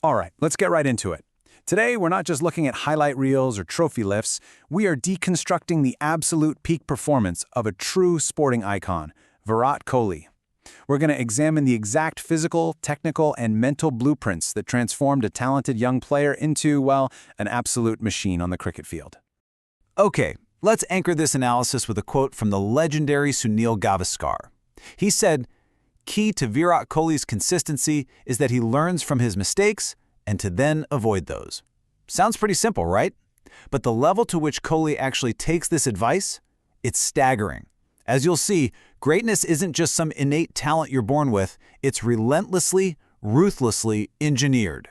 All right, let's get right into it. Today, we're not just looking at highlight reels or trophy lifts, we are deconstructing the absolute peak performance of a true sporting icon, Virat Kohli. We're going to examine the exact physical, technical, and mental blueprints that transformed a talented young player into, well, an absolute machine on the cricket field. Okay, let's anchor this analysis with a quote from the legendary Sunil Gavaskar. He said, "Key to Virat Kohli's consistency is that he learns from his mistakes and to then avoid those." Sounds pretty simple, right? But the level to which Kohli actually takes this advice, it's staggering. As you'll see, greatness isn't just some innate talent you're born with, it's relentlessly, ruthlessly engineered.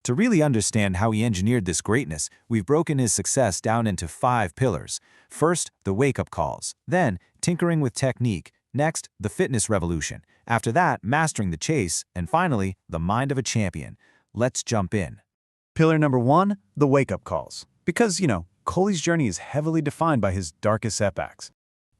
To really understand how he engineered this greatness, we've broken his success down into 5 pillars. First, the wake-up calls. Then, tinkering with technique. Next, the fitness revolution. After that, mastering the chase. And finally, the mind of a champion. Let's jump in. Pillar number 1, the wake-up calls. Because, Kohli's journey is heavily defined by his darkest setbacks.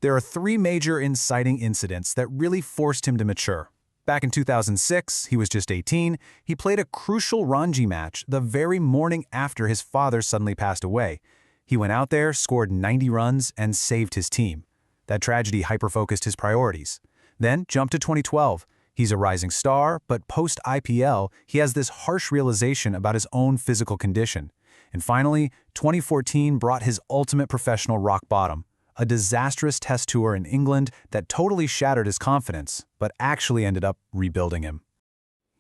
There are 3 major inciting incidents that really forced him to mature. Back in 2006, he was just 18, he played a crucial Ranji match the very morning after his father suddenly passed away. He went out there, scored 90 runs, and saved his team. That tragedy hyper-focused his priorities. Then, jump to 2012. He's a rising star, but post-IPL, he has this harsh realization about his own physical condition. And finally, 2014 brought his ultimate professional rock bottom. A disastrous test tour in England that totally shattered his confidence, but actually ended up rebuilding him.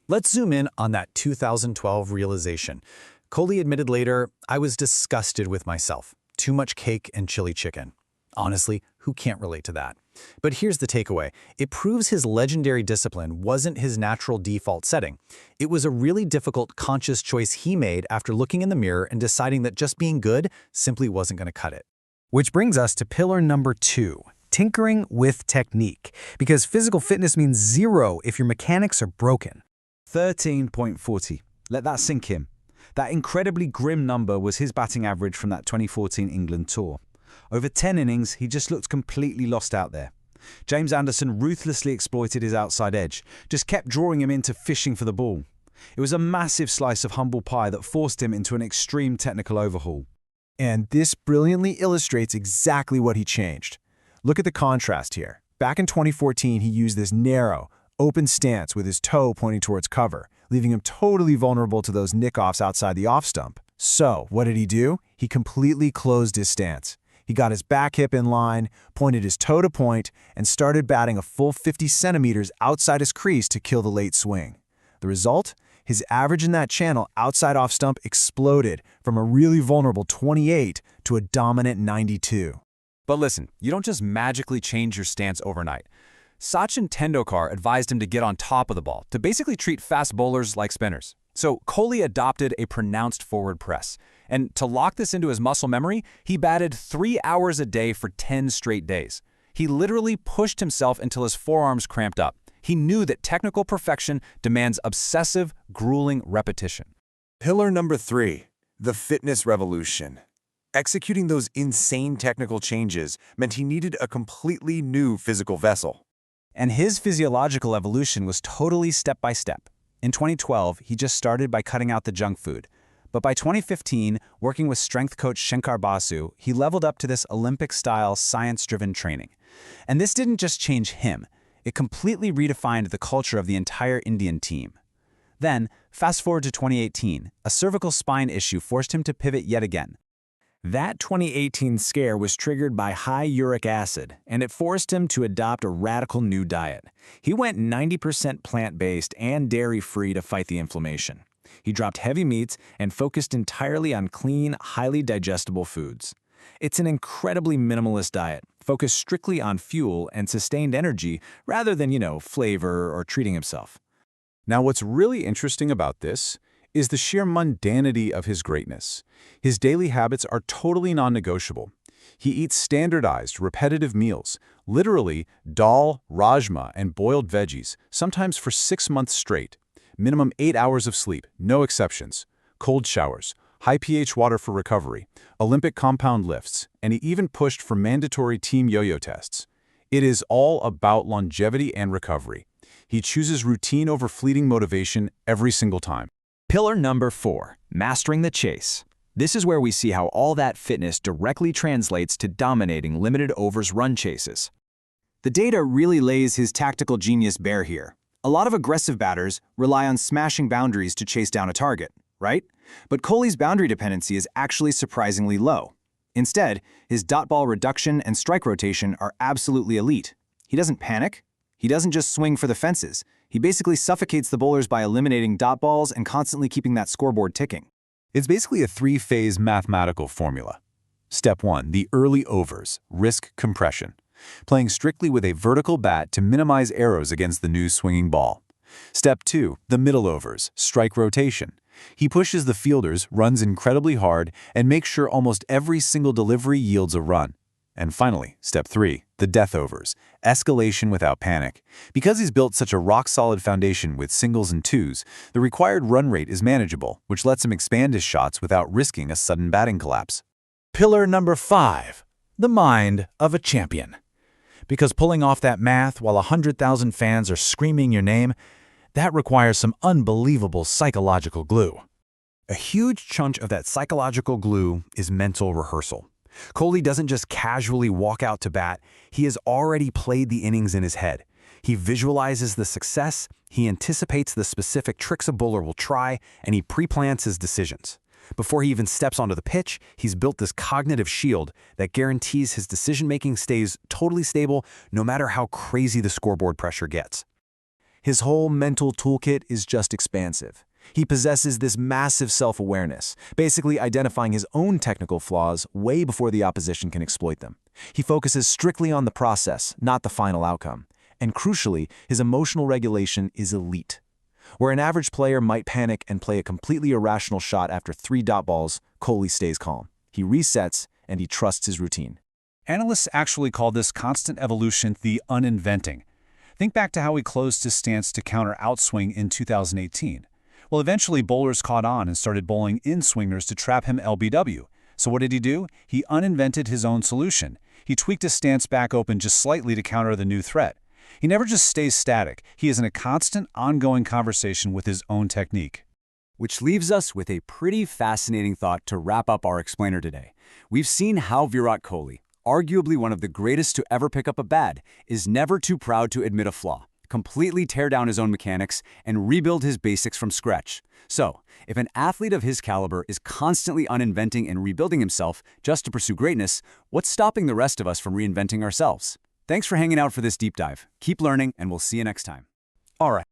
Let's zoom in on that 2012 realization. Kohli admitted later, "I was disgusted with myself. Too much cake and chili chicken." Honestly, who can't relate to that? But here's the takeaway. It proves his legendary discipline wasn't his natural default setting. It was a really difficult, conscious choice he made after looking in the mirror and deciding that just being good simply wasn't going to cut it. Which brings us to pillar number 2, tinkering with technique. Because physical fitness means 0 if your mechanics are broken. 13.40. Let that sink in. That incredibly grim number was his batting average from that 2014 England tour. Over 10 innings, he just looked completely lost out there. James Anderson ruthlessly exploited his outside edge, just kept drawing him into fishing for the ball. It was a massive slice of humble pie that forced him into an extreme technical overhaul. And this brilliantly illustrates exactly what he changed. Look at the contrast here. Back in 2014, he used this narrow, open stance with his toe pointing towards cover, leaving him totally vulnerable to those nick-offs outside the off stump. So, what did he do? He completely closed his stance. He got his back hip in line, pointed his toe to point, and started batting a full 50 centimeters outside his crease to kill the late swing. The result? His average in that channel outside off stump exploded from a really vulnerable 28 to a dominant 92. But listen, you don't just magically change your stance overnight. Sachin Tendulkar advised him to get on top of the ball, to basically treat fast bowlers like spinners. So Kohli adopted a pronounced forward press. And to lock this into his muscle memory, he batted 3 hours a day for 10 straight days. He literally pushed himself until his forearms cramped up. He knew that technical perfection demands obsessive, grueling repetition. Pillar number 3, the fitness revolution. Executing those insane technical changes meant he needed a completely new physical vessel. And his physiological evolution was totally step-by-step. In 2012, he just started by cutting out the junk food. But by 2015, working with strength coach Shankar Basu, he leveled up to this Olympic-style, science-driven training. And this didn't just change him. It completely redefined the culture of the entire Indian team. Then, fast forward to 2018, a cervical spine issue forced him to pivot yet again. That 2018 scare was triggered by high uric acid, and it forced him to adopt a radical new diet. He went 90% plant-based and dairy-free to fight the inflammation. He dropped heavy meats and focused entirely on clean, highly digestible foods. It's an incredibly minimalist diet, focused strictly on fuel and sustained energy rather than, flavor or treating himself. Now, what's really interesting about this is the sheer mundanity of his greatness. His daily habits are totally non-negotiable. He eats standardized, repetitive meals, literally dal, rajma, and boiled veggies, sometimes for 6 months straight. Minimum 8 hours of sleep, no exceptions. Cold showers, high pH water for recovery, Olympic compound lifts, and he even pushed for mandatory team yo-yo tests. It is all about longevity and recovery. He chooses routine over fleeting motivation every single time. Pillar number 4, mastering the chase. This is where we see how all that fitness directly translates to dominating limited overs run chases. The data really lays his tactical genius bare here. A lot of aggressive batters rely on smashing boundaries to chase down a target, right? But Kohli's boundary dependency is actually surprisingly low. Instead, his dot ball reduction and strike rotation are absolutely elite. He doesn't panic. He doesn't just swing for the fences. He basically suffocates the bowlers by eliminating dot balls and constantly keeping that scoreboard ticking. It's basically a three-phase mathematical formula. Step 1, the early overs, risk compression. Playing strictly with a vertical bat to minimize arrows against the new swinging ball. Step 2, the middle overs, strike rotation. He pushes the fielders, runs incredibly hard, and makes sure almost every single delivery yields a run. And finally, step 3, the death overs, escalation without panic. Because he's built such a rock-solid foundation with singles and twos, the required run rate is manageable, which lets him expand his shots without risking a sudden batting collapse. Pillar number 5, the mind of a champion. Because pulling off that math while 100,000 fans are screaming your name, that requires some unbelievable psychological glue. A huge chunk of that psychological glue is mental rehearsal. Kohli doesn't just casually walk out to bat, he has already played the innings in his head. He visualizes the success, he anticipates the specific tricks a bowler will try, and he pre-plans his decisions. Before he even steps onto the pitch, he's built this cognitive shield that guarantees his decision-making stays totally stable no matter how crazy the scoreboard pressure gets. His whole mental toolkit is just expansive. He possesses this massive self-awareness, basically identifying his own technical flaws way before the opposition can exploit them. He focuses strictly on the process, not the final outcome. And crucially, his emotional regulation is elite. Where an average player might panic and play a completely irrational shot after 3 dot balls, Kohli stays calm. He resets, and he trusts his routine. Analysts actually call this constant evolution the uninventing. Think back to how he closed his stance to counter outswing in 2018. Well, eventually bowlers caught on and started bowling in-swingers to trap him LBW. So what did he do? He uninvented his own solution. He tweaked his stance back open just slightly to counter the new threat. He never just stays static. He is in a constant, ongoing conversation with his own technique. Which leaves us with a pretty fascinating thought to wrap up our explainer today. We've seen how Virat Kohli, arguably one of the greatest to ever pick up a bat, is never too proud to admit a flaw, completely tear down his own mechanics, and rebuild his basics from scratch. So, if an athlete of his caliber is constantly uninventing and rebuilding himself just to pursue greatness, what's stopping the rest of us from reinventing ourselves? Thanks for hanging out for this deep dive. Keep learning, and we'll see you next time. All right.